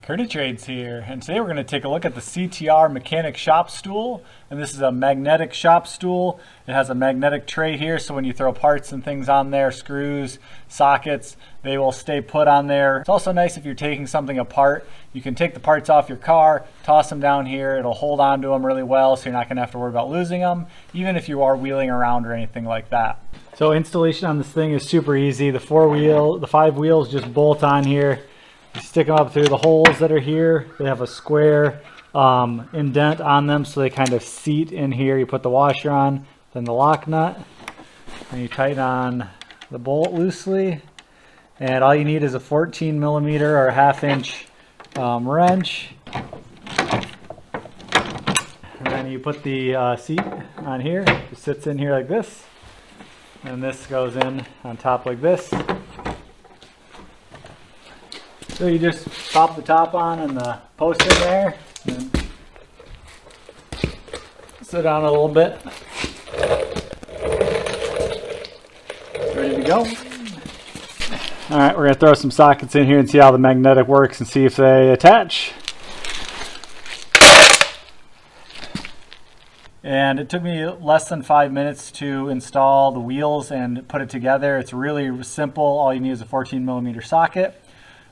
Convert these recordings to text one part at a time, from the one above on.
Curtis Trades here, and today we're going to take a look at the CTR mechanic shop stool. And this is a magnetic shop stool. It has a magnetic tray here, so when you throw parts and things on there, screws, sockets, they will stay put on there. It's also nice if you're taking something apart. You can take the parts off your car, toss them down here. It'll hold on to them really well, so you're not going to have to worry about losing them, even if you are wheeling around or anything like that. So installation on this thing is super easy. The 5 wheels just bolt on here. You stick them up through the holes that are here. They have a square indent on them, so they kind of seat in here. You put the washer on, then the lock nut, and you tighten on the bolt loosely. And all you need is a 14 millimeter or a 1/2 inch wrench. And then you put the seat on here. It sits in here like this. And this goes in on top like this. So you just pop the top on and the post in there, and sit down a little bit. Ready to go. All right, we're gonna throw some sockets in here and see how the magnetic works and see if they attach. And it took me less than 5 minutes to install the wheels and put it together. It's really simple. All you need is a 14 millimeter socket.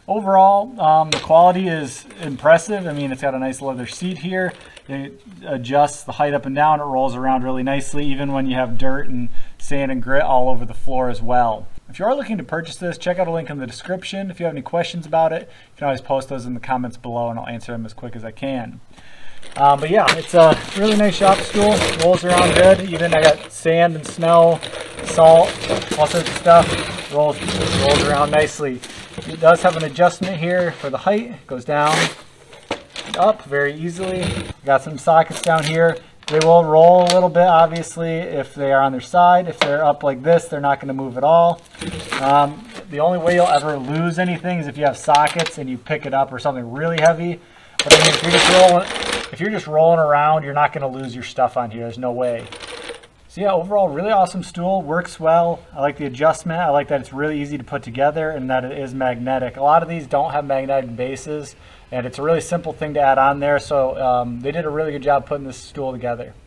Overall, the quality is impressive. I mean, it's got a nice leather seat here. It adjusts the height up and down. It rolls around really nicely, even when you have dirt and sand and grit all over the floor as well. If you are looking to purchase this, check out a link in the description. If you have any questions about it, you can always post those in the comments below and I'll answer them as quick as I can. But yeah, it's a really nice shop stool. Rolls around good. Even I got sand and snow, salt, all sorts of stuff. Rolls around nicely. It does have an adjustment here for the height. It goes down and up very easily. Got some sockets down here. They will roll a little bit, obviously, if they are on their side. If they're up like this, they're not going to move at all. The only way you'll ever lose anything is if you have sockets and you pick it up or something really heavy. But I mean, if you're just rolling around, you're not going to lose your stuff on here. There's no way. So yeah, overall, really awesome stool. Works well. I like the adjustment. I like that it's really easy to put together and that it is magnetic. A lot of these don't have magnetic bases, and it's a really simple thing to add on there. So they did a really good job putting this stool together.